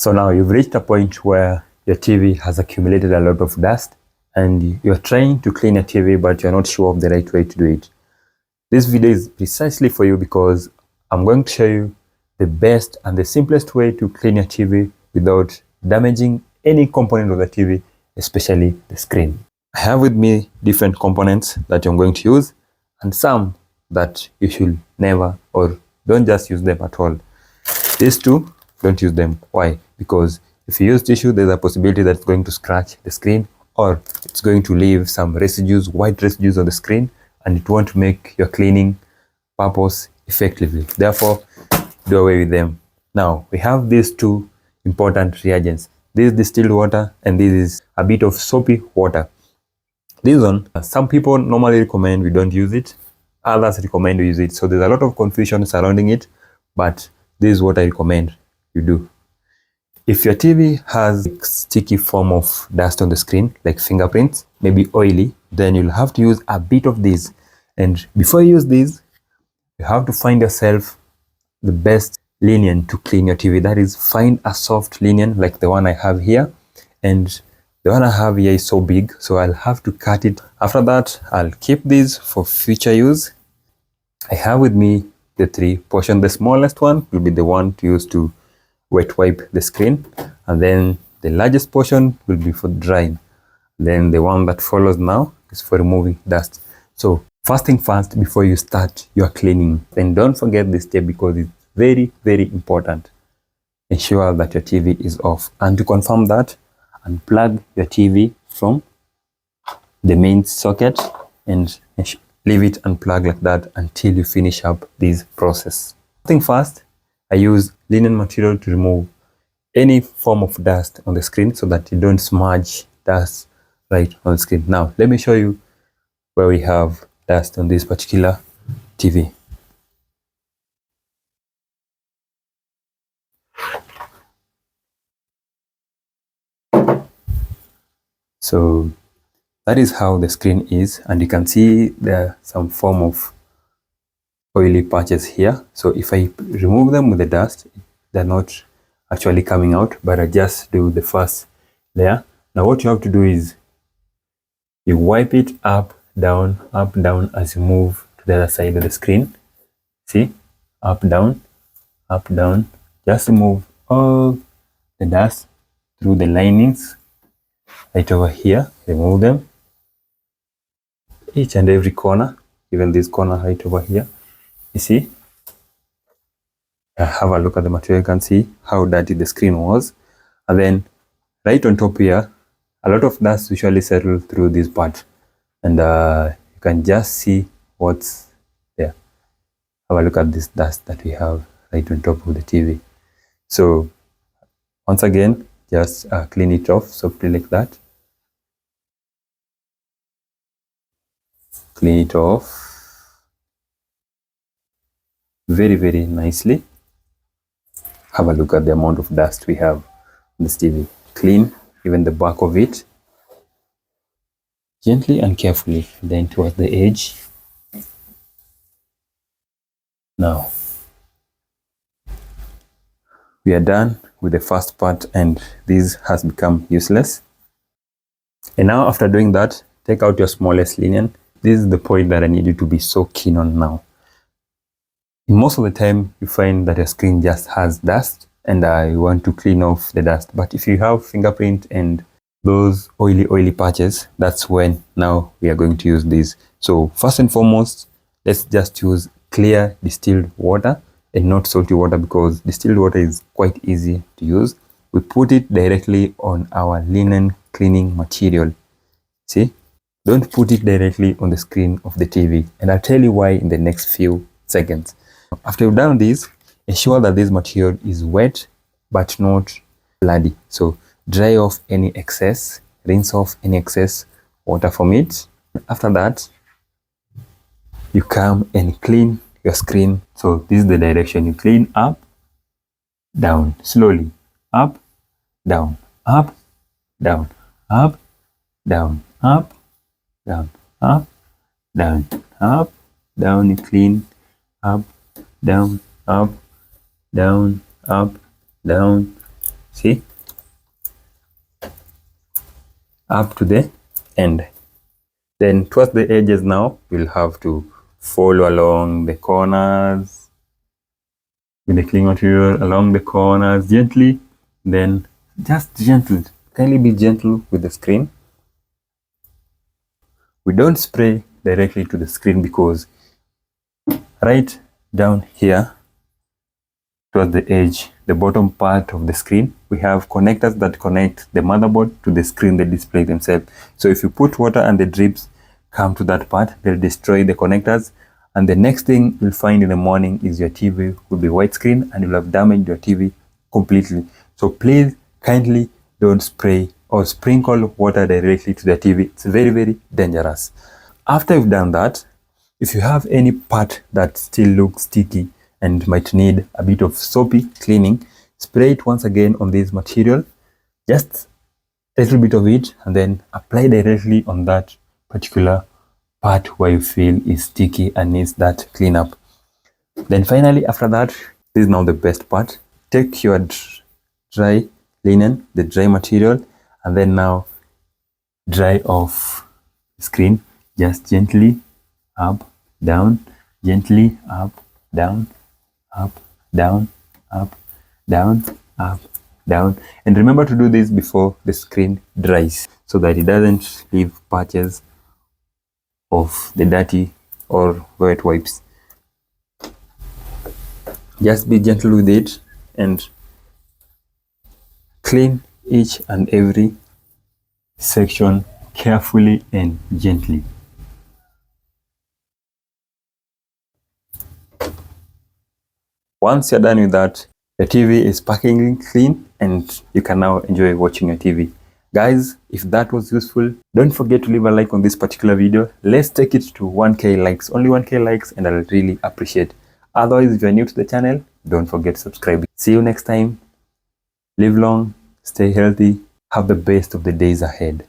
So now you've reached a point where your TV has accumulated a lot of dust and you're trying to clean your TV, but you're not sure of the right way to do it. This video is precisely for you because I'm going to show you the best and the simplest way to clean your TV without damaging any component of the TV, especially the screen. I have with me different components that I'm going to use and some that you should never or don't just use them at all. These two, don't use them. Why? Because if you use tissue, there's a possibility that it's going to scratch the screen or it's going to leave some residues, white residues on the screen, and it won't make your cleaning purpose effectively. Therefore, do away with them. Now, we have these two important reagents. This is distilled water and this is a bit of soapy water. This one, some people normally recommend we don't use it. Others recommend we use it. So there's a lot of confusion surrounding it, but this is what I recommend you do. If your TV has a sticky form of dust on the screen, like fingerprints, maybe oily, then you'll have to use a bit of this. And before you use this, you have to find yourself the best linen to clean your TV. That is, find a soft linen like the one I have here. And the one I have here is so big, so I'll have to cut it. After that, I'll keep this for future use. I have with me the three portions. The smallest one will be the one to use to wet wipe the screen, and then the largest portion will be for drying. Then the one that follows now is for removing dust. So first thing first, before you start your cleaning, then don't forget this step because it's very, very important. Ensure that your TV is off, and to confirm that, unplug your TV from the main socket and leave it unplugged like that until you finish up this process. First thing first, I use linen material to remove any form of dust on the screen so that you don't smudge dust right on the screen. Now, let me show you where we have dust on this particular TV. So that is how the screen is, and you can see there are some form of oily patches here. So if I remove them with the dust, they're not actually coming out, but I just do the first layer. Now what you have to do is you wipe it up, down, as you move to the other side of the screen. See, up, down, just remove all the dust through the linings right over here. Remove them, each and every corner, even this corner right over here. You see, have a look at the material. You can see how dirty the screen was. And then right on top here, a lot of dust usually settle through this part. And you can just see what's there. Have a look at this dust that we have right on top of the TV. So once again, just clean it off softly like that. Clean it off very, very nicely. Have a look at the amount of dust we have on this TV. Clean even the back of it gently and carefully, then towards the edge. Now we are done with the first part, and this has become useless. And now after doing that, take out your smallest linen. This is the point that I need you to be so keen on now. Most of the time, you find that your screen just has dust and you want to clean off the dust. But if you have fingerprint and those oily patches, that's when now we are going to use this. So first and foremost, let's just use clear distilled water and not salty water, because distilled water is quite easy to use. We put it directly on our linen cleaning material. See? Don't put it directly on the screen of the TV, and I'll tell you why in the next few seconds. After you've done this, ensure that this material is wet but not bloody. So dry off any excess, rinse off any excess water from it. After that, you come and clean your screen. So this is the direction. You clean up, down, slowly, up, down, up, down, up, down, up, down, up, down, up, down. You clean up, down, up, down, up, down, See, up to the end. Then towards the edges now, you'll have to follow along the corners with the clean material, along the corners gently. Then just gentle, kindly be gentle with the screen. We don't spray directly to the screen because right down here towards the edge, the bottom part of the screen, we have connectors that connect the motherboard to the screen, the display themselves. So if you put water and the drips come to that part, they'll destroy the connectors, and the next thing you'll find in the morning is your TV will be widescreen and you'll have damaged your TV completely. So please kindly don't spray or sprinkle water directly to the TV. It's very, very dangerous. After you've done that, if you have any part that still looks sticky and might need a bit of soapy cleaning, spray it once again on this material, just a little bit of it, and then apply directly on that particular part where you feel is sticky and needs that cleanup. Then finally, after that, this is now the best part. Take your dry linen, the dry material, and then now dry off the screen. Just gently up, down, gently up, down, up, down, up, down, up, down. And remember to do this before the screen dries so that it doesn't leave patches of the dirty or wet wipes. Just be gentle with it and clean each and every section carefully and gently. Once you're done with that, the TV is packaging clean and you can now enjoy watching your TV. Guys, if that was useful, don't forget to leave a like on this particular video. Let's take it to 1K likes, only 1K likes, and I'll really appreciate. Otherwise, if you're new to the channel, don't forget to subscribe. See you next time. Live long, stay healthy, have the best of the days ahead.